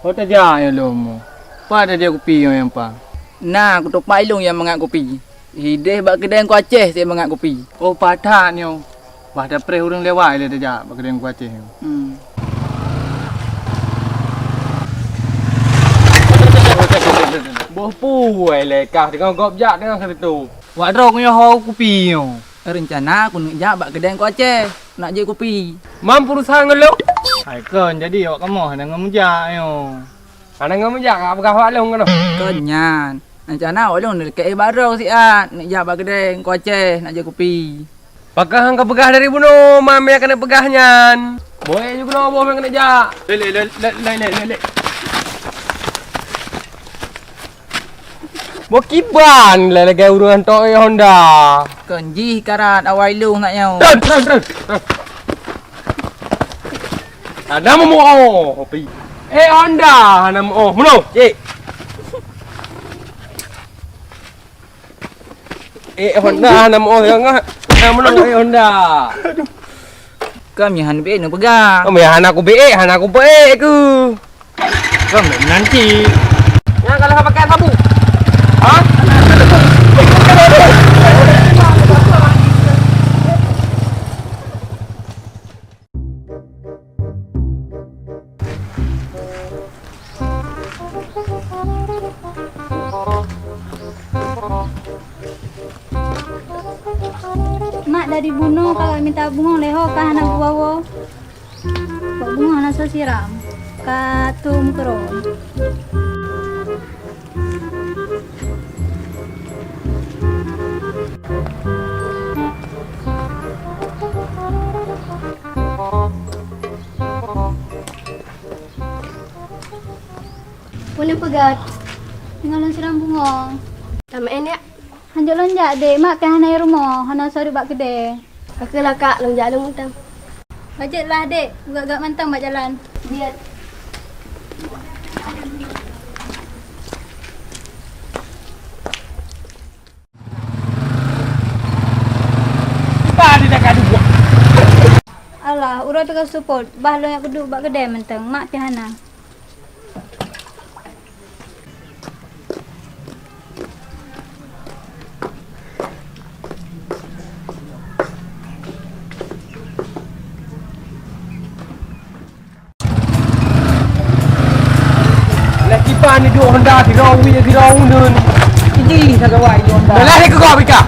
Oh taja ya lomo. Pa ada dia kopi yang pa. Nah, aku tok mailung yang mengat kopi. Hideh bak kedai ku Aceh saya mengat kopi. Oh patah ni oh. Bah dah pre urang lewat le taja bak kedai ku Aceh. Boh puai le kah dengan gop jak dengan kata tu. Wak drong yo ho kopi yo. Rencana aku nak jak bak kedai ku Aceh. Nak je kopi. Mampu usaha ngelo. Hai kan jadi awak kamu dengan mujak yo. Ana ngam mujak apa kah awak long kan. Kenyan. Rencana awak long dekat barang si at. Nak jak bak kedai ku Aceh nak je kopi. Pakah hang pegah dari buno, mam yang kena pegahnya. Boleh juga no boh yang kena jak. Le. Bo kiban le lagi urusan tok Honda. Kenji karat awai long nak nyau. Terus. Ada mau kopi. Honda, ana mau. Muno, cik. Honda ana mau yang muno Honda. Kami han be nak pegang. Kamu ya anak aku be ku. Kamu nanti. Yang kalau pakai sabu. Hah? Mak dari bunuh kalau minta bunga leho kah anak buawo. Kok bunga anak siram. Katum keron. Punya pegat. Tinggal siram bunga. Tamain ya. Hanjak lonjak dek, mak ke hanai rumah, hana sori bak kedai. Aku lah kak, lonjak lu mutang. Bajet lah dek, gak mantang bak jalan. Lihat. Tadi dah kadu buat. Alah, urut tegas support. Bah lo yang kedua bak kedai mantang, mak ke hana. Kipan ni dua Honda di rawi nun. Kenji tak awai Honda. Belah ni ke kau Bika.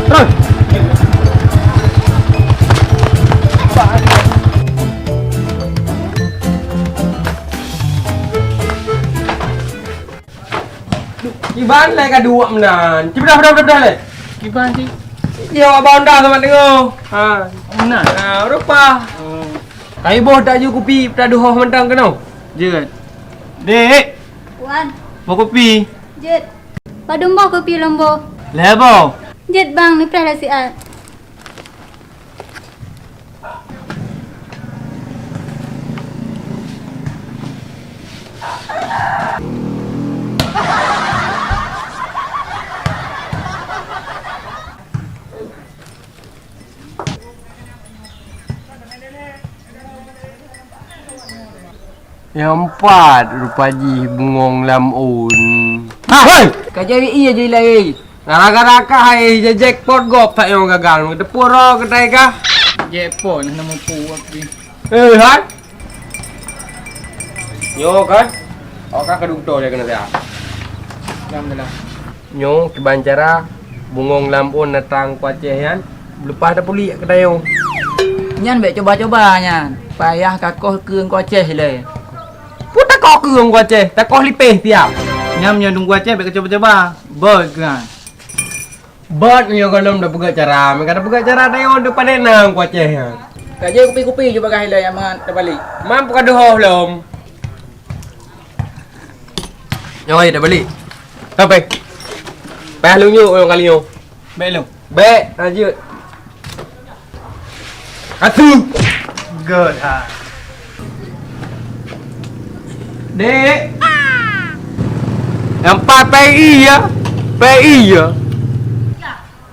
Terus. Kiban le ka dua menan. Dah le. Kiban si. Yo abang Honda sama tengok. Ha, menan. Ha, rupa. Kai boh tak ju kopi tak duh mentang kenau. Jeut. Dek, Puan, mau kopi? jet. Padumbo kopi lombo. Lebo. Jet bang, ni pernah si at. Yang empat rupaji bungong lamun. Ha, hoi. Kajari iya je lai. Gara-gara kah hai jackpot gop tak yang gagal. Kita pura kedai kah? Jackpot nama puak ni. Han. Yo kan. Kah kedung to dia kena dia. Jam dah. Nyo kebancara bungong lampun datang ku Aceh kan. Lepas dah puli kedai yo. Nyan be coba-coba nyan. Payah kakoh keung ku Aceh le. Puta kau keung ku Aceh, tak kau lipeh tiap. Nyam yang tunggu Aceh be coba-coba. Bot kan. Bot nyo kalau dah pegang cara, mereka dah pegang cara dah yo depan enang ku Aceh kan. Kaje kopi-kopi juga kahila yang mangan terbalik. Mampu ka doh belum? Yang ai dah balik. Sampai. Pah lu nyu orang kali nyu. Belum. Baik, lanjut. Atu. Good ha. Dek. Yang 4 PI ya. PI ya.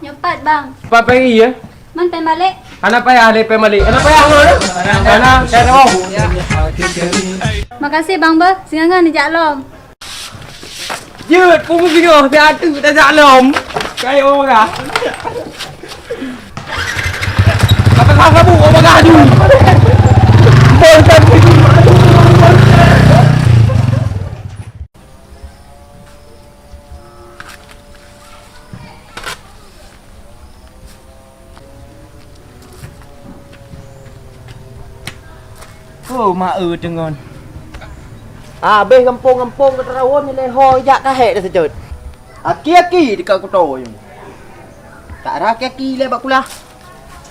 Nyepat bang. 4 PI ya. Man pen balik. Anak payah le pe malik. Anak payah ngono. Anak saya mau. Makasih Bang Be, singangan di Jaklom. Dứt cũng cái ngờ thì ai tự ta dạ lồm cái ô cả apa kamu apa kadu bontan oh ma dengan bên kampung ke terawon ni leho jak dah hek dah sejut. Aki dekat kotor je. Tak ada aki le bak pula.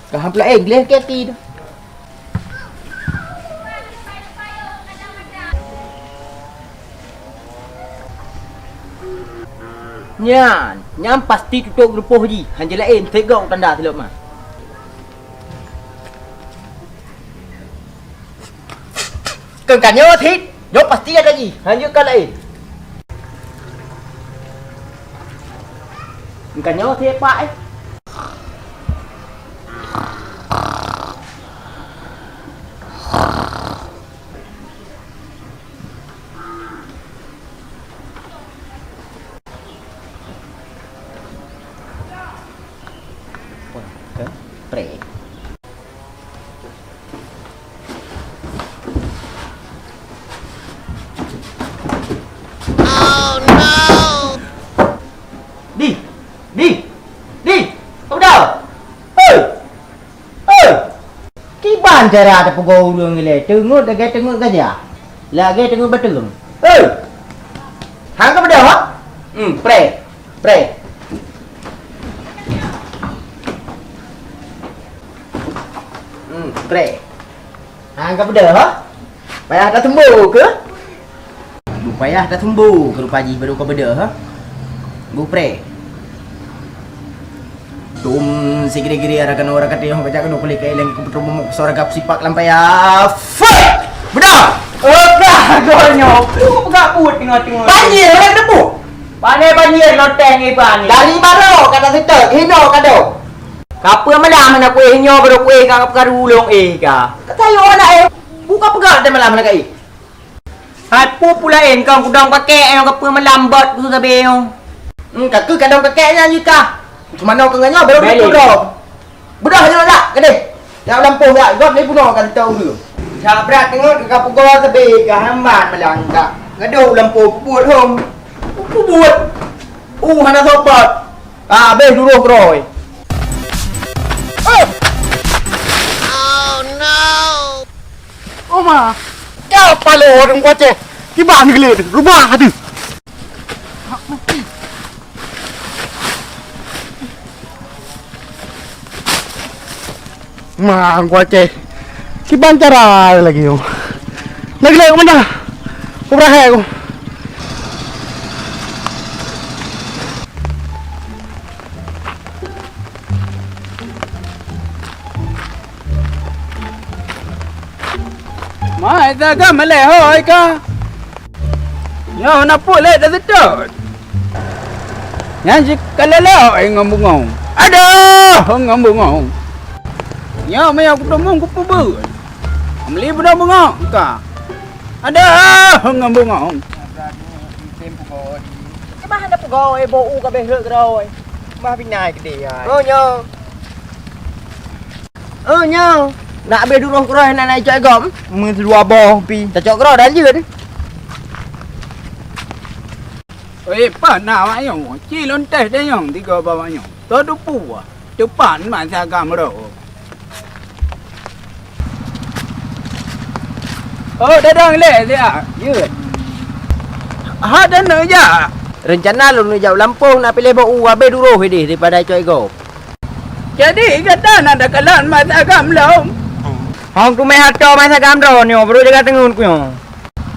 Dah hampir le aki tu. Nyan pasti tutup grupoh ji. Han je lain tegong tanda silap mah. Cần nhớ thịt. Nhớ pasti ada gì? Hanya kan lain. Kan nhớ thế bãi. Pre. Cara ada pegawai orang ni, tengok dah tengok saja. Lagi tengok betul. Hang ke pada ha? Pre. Pre. Hang ke pada ha? Payah dah sembuh ke? Payah dah sembuh ke rupa ji baru kau beda ha? Bu pre. Tum sigiri-giri arakan orang kata yang baca kena kulit kailan ku betul momok suara gap sipak lampai ya. Fuck! Bedah. Okah gonyo. Ku gak put tengok-tengok. Banjir orang debu. Banjir loteng ni ban. Dari baro kata situ, hino kado. Kapa malam nak kuih hinyo baru kuih kang perkara ulung ka. Kata yo nak buka pegat dah malam nak ai. Hat pu pulain kang kudang pakai yang kapa melambat ku sabe yo. Kaku kadang pakainya jika. Cuma nak kengannya baru dia bunuh. Bunuh je nak ke dia. Yang lampu tak gop ni bunuh kan tahu dulu. Sabrak tengok dekat pukul tebi ke hambat malang tak. Gaduh lampu buat hom. Buat. Hana sopot. Habis dulu kroi. Oh no. Oma. Kau palo orang kuace. Di mana gelir? Rumah tu. Mang kuace. Si bancara lagi yo. Naglek mana? Kubrahe ko. Mai ta ka male hoi ka. Yo na pule dah sedot. Yang si kalala hoi ngomong. Aduh, ngomong. Yo mai aku domong ku pubu. Amli benda bengok ka. Aduh, ngomong. Mah ada pegawai bau kabeh hek roi. Mah pinai ke dia. Oh nyo. Nak be duruh kerah nak naik cak gom. Mun dua boh pi. Tak cak kerah dah je. Oi, pana mak yo. Ci lontes dah yo 3 bawa yo. Tu dupu ah. Depan mak sagam ro. Oh, dadang le dia. Ya. Ha dan ya. Rencana lu jauh Lampung nak pilih bau abe duruh hidih daripada cak gom. Jadi kata nak ada kalan mak sagam lo. Hong tu mai hatau mai sagam ro ni baru jaga tengun ku yo.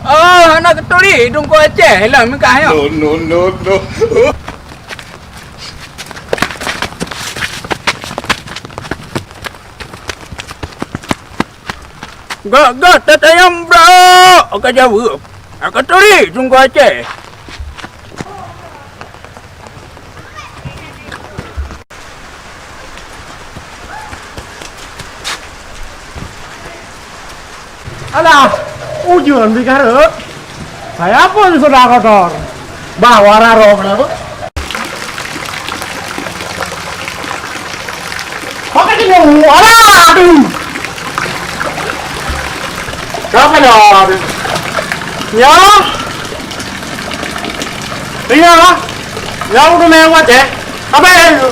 Oh, anak ketori dong ko Aceh lah muka yo. No. Gak tatayam bro. Ka jawab. Anak ketori dong ko Aceh. Alah, Ujian bicara. Saya pun sudah kotor. Bawa raro kenapa? Pakai ini aduh. Siapa dah? Ya. Iya. Ya udah lewat ya. Apa ya?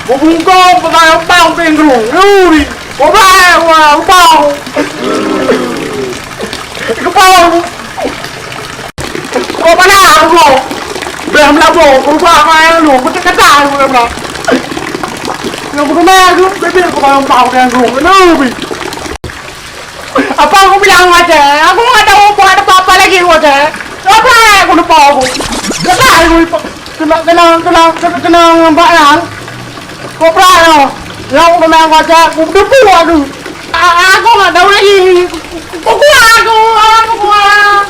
Bubung kau pakai bang pinggul. Yuri. Wah, bang. Kepala. Kau mana aku? Belum lapo. Kau pakai lu. Kau cekatan belum lah. Yang pertama aku, bebek aku kalau mau dengan aku, kenapa? Apa aku bilang aja? Aku nggak tahu mau ada apa lagi aja. Apa aku lupa aku? Gak aku kena ngambakan. Kau pernah? Yang udah main aja, aku udah puas aku. Aku nggak tahu lagi. Aku kuat.